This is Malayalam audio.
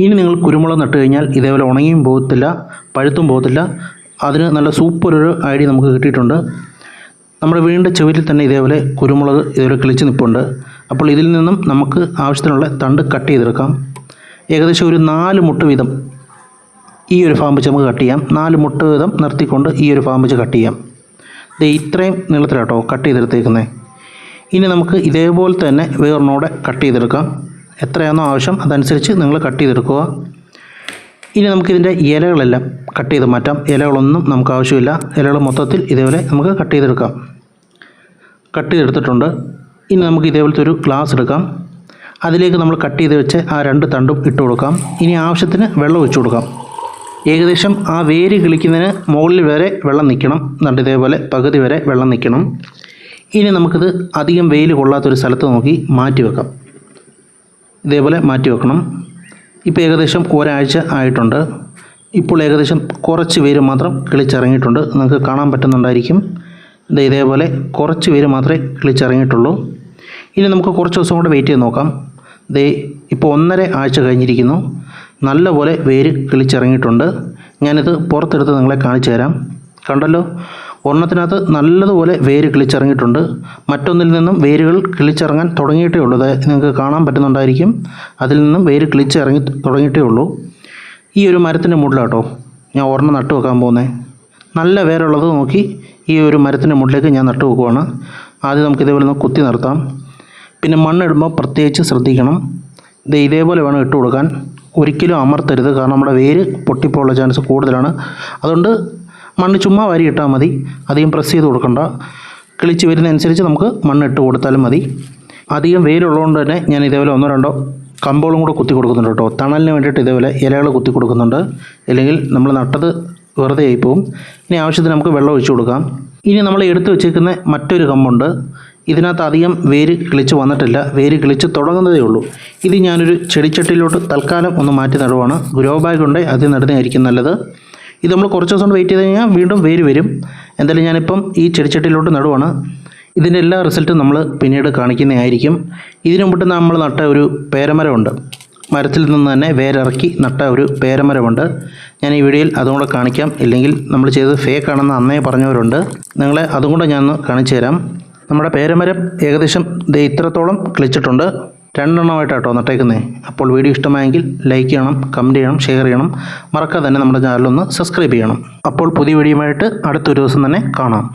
ഇനി നിങ്ങൾ കുരുമുളക് നട്ട് കഴിഞ്ഞാൽ ഇതേപോലെ ഉണങ്ങിയും പോകത്തില്ല, പഴുത്തും പോകത്തില്ല. അതിന് നല്ല സൂപ്പർ ഒരു ഐഡിയ നമുക്ക് കിട്ടിയിട്ടുണ്ട്. നമ്മുടെ വീടിൻ്റെ ചുവരിൽ തന്നെ ഇതേപോലെ കുരുമുളക് ഇതേപോലെ കിളിച്ച് നിൽപ്പുണ്ട്. അപ്പോൾ ഇതിൽ നിന്നും നമുക്ക് ആവശ്യത്തിനുള്ള തണ്ട് കട്ട് ചെയ്തെടുക്കാം. ഏകദേശം ഒരു 4 മുട്ട് വീതം ഈ ഒരു ഫാം വെച്ച് നമുക്ക് കട്ട് ചെയ്യാം. 4 മുട്ട് വീതം നിർത്തിക്കൊണ്ട് ഈ ഒരു ഫാം വെച്ച് കട്ട് ചെയ്യാം. ഇത്രയും നീളത്തിലാട്ടോ കട്ട് ചെയ്തെടുത്തേക്കുന്നത്. ഇനി നമുക്ക് ഇതേപോലെ തന്നെ വേറൊന്നുകൂടെ കട്ട് ചെയ്തെടുക്കാം. എത്രയാണോ ആവശ്യം അതനുസരിച്ച് നിങ്ങൾ കട്ട് ചെയ്തെടുക്കുക. ഇനി നമുക്കിതിൻ്റെ ഇലകളെല്ലാം കട്ട് ചെയ്ത് മാറ്റാം. ഇലകളൊന്നും നമുക്ക് ആവശ്യമില്ല. ഇലകൾ മൊത്തത്തിൽ ഇതേപോലെ നമുക്ക് കട്ട് ചെയ്തെടുക്കാം. കട്ട് ചെയ്തെടുത്തിട്ടുണ്ട്. ഇനി നമുക്ക് ഇതേപോലത്തെ ഒരു ഗ്ലാസ് എടുക്കാം. അതിലേക്ക് നമ്മൾ കട്ട് ചെയ്ത് വെച്ച് ആ 2 തണ്ടും ഇട്ട് കൊടുക്കാം. ഇനി ആവശ്യത്തിന് വെള്ളം ഒഴിച്ചു കൊടുക്കാം. ഏകദേശം ആ വേര് കിളിക്കുന്നതിന് മുകളിൽ വരെ വെള്ളം നിൽക്കണം. എന്നിട്ട് ഇതേപോലെ പകുതി വരെ വെള്ളം നിൽക്കണം. ഇനി നമുക്കിത് അധികം വെയിൽ കൊള്ളാത്തൊരു സ്ഥലത്ത് നോക്കി മാറ്റി വെക്കാം. ഇതേപോലെ മാറ്റി വെക്കണം. ഇപ്പോൾ ഏകദേശം ഒരാഴ്ച ആയിട്ടുണ്ട്. ഇപ്പോൾ ഏകദേശം കുറച്ച് വേര് മാത്രം കിളിച്ചിറങ്ങിയിട്ടുണ്ട്. നിങ്ങൾക്ക് കാണാൻ പറ്റുന്നുണ്ടായിരിക്കും. ഇതേപോലെ കുറച്ച് വേര് മാത്രമേ കിളിച്ചിറങ്ങിയിട്ടുള്ളൂ. ഇനി നമുക്ക് കുറച്ച് ദിവസം കൂടെ വെയിറ്റ് ചെയ്ത് നോക്കാം. ഇപ്പോൾ 1.5 ആഴ്ച കഴിഞ്ഞിരിക്കുന്നു. നല്ലപോലെ വേര് കിളിച്ചിറങ്ങിയിട്ടുണ്ട്. ഞാനിത് പുറത്തെടുത്ത് നിങ്ങളെ കാണിച്ചു തരാം. കണ്ടല്ലോ, ഒരെണ്ണത്തിനകത്ത് നല്ലതുപോലെ വേര് കിളിച്ചിറങ്ങിയിട്ടുണ്ട്. മറ്റൊന്നിൽ നിന്നും വേരുകൾ കിളിച്ചിറങ്ങാൻ തുടങ്ങിയിട്ടേ ഉള്ളൂ. നിങ്ങൾക്ക് കാണാൻ പറ്റുന്നുണ്ടായിരിക്കും. അതിൽ നിന്നും വേര് കിളിച്ചിറങ്ങി തുടങ്ങിയിട്ടേ ഉള്ളൂ. ഈ ഒരു മരത്തിൻ്റെ മുകളിലാട്ടോ ഞാൻ ഒരെണ്ണം നട്ടു വെക്കാൻ പോകുന്നത്. നല്ല വേരുള്ളത് നോക്കി ഈ ഒരു മരത്തിൻ്റെ മുകളിലേക്ക് ഞാൻ നട്ടു വെക്കുവാണ്. ആദ്യം നമുക്ക് ഇതേപോലെ ഒന്ന് കുത്തി നിർത്താം. പിന്നെ മണ്ണിടുമ്പോൾ പ്രത്യേകിച്ച് ശ്രദ്ധിക്കണം. ഇതേപോലെ വേണം ഇട്ട് കൊടുക്കാൻ. ഒരിക്കലും അമർത്തരുത്, കാരണം നമ്മുടെ വേര് പൊട്ടിപ്പോയുള്ള ചാൻസ് കൂടുതലാണ്. അതുകൊണ്ട് മണ്ണ് ചുമ്മാ വാരി ഇട്ടാൽ മതി. അധികം പ്രസ് ചെയ്ത് കൊടുക്കണ്ട. കിളിച്ച് വരുന്നതനുസരിച്ച് നമുക്ക് മണ്ണിട്ട് കൊടുത്താലും മതി. അധികം വെയിലുള്ളതുകൊണ്ട് തന്നെ ഞാൻ ഇതേപോലെ 1-2 കമ്പോളും കൂടെ കുത്തി കൊടുക്കുന്നുണ്ട് കേട്ടോ. തണലിന് വേണ്ടിയിട്ട് ഇതേപോലെ ഇലകൾ കുത്തി കൊടുക്കുന്നുണ്ട്. ഇല്ലെങ്കിൽ നമ്മൾ നട്ടത് വെറുതെ ആയിപ്പോവും. ഇനി ആവശ്യത്തിന് നമുക്ക് വെള്ളം ഒഴിച്ചു കൊടുക്കാം. ഇനി നമ്മൾ എടുത്തു വെച്ചേക്കുന്ന മറ്റൊരു കമ്പുണ്ട്. ഇതിനകത്ത് അധികം വേര് കിളിച്ച് വന്നിട്ടില്ല. വേര് കിളിച്ച് തുടങ്ങുന്നതേ ഉള്ളൂ. ഇത് ഞാനൊരു ചെടിച്ചട്ടിയിലോട്ട് തൽക്കാലം ഒന്ന് മാറ്റി നടുവാണ്. ഗ്രോ ബാഗ് ഉണ്ട്, അത് നടുന്നതായിരിക്കും നല്ലത്. ഇത് നമ്മൾ കുറച്ച് ദിവസം കൊണ്ട് വെയിറ്റ് ചെയ്ത് കഴിഞ്ഞാൽ വീണ്ടും വേര് വരും. എന്തായാലും ഞാനിപ്പം ഈ ചെടിച്ചട്ടിയിലോട്ട് നടുവാണ്. ഇതിൻ്റെ എല്ലാ റിസൾട്ടും നമ്മൾ പിന്നീട് കാണിക്കുന്നതായിരിക്കും. ഇതിനു മുമ്പ് നമ്മൾ നട്ട ഒരു പേരമരമുണ്ട്. മരത്തിൽ നിന്ന് തന്നെ വേരിറക്കി നട്ട ഒരു പേരമരമുണ്ട്. ഞാൻ ഈ വീഡിയോയിൽ അതുകൂടെ കാണിക്കാം. ഇല്ലെങ്കിൽ നമ്മൾ ചെയ്തത് ഫേക്ക് ആണെന്ന് അന്നേ പറഞ്ഞവരുണ്ട്. നിങ്ങളെ അതും കൂടെ ഞാൻ കാണിച്ചു തരാം. നമ്മുടെ പേരമരം ഏകദേശം ഇത്രത്തോളം കിളിച്ചിട്ടുണ്ട്. 2 എണ്ണമായിട്ടാട്ടോ നട്ടേക്കുന്നത്. അപ്പോൾ വീഡിയോ ഇഷ്ടമായെങ്കിൽ ലൈക്ക് ചെയ്യണം, കമൻറ്റ് ചെയ്യണം, ഷെയർ ചെയ്യണം. മറക്കാതെ തന്നെ നമ്മുടെ ചാനലൊന്ന് സബ്സ്ക്രൈബ് ചെയ്യണം. അപ്പോൾ പുതിയ വീഡിയോയുമായിട്ട് അടുത്തൊരു ദിവസം തന്നെ കാണാം.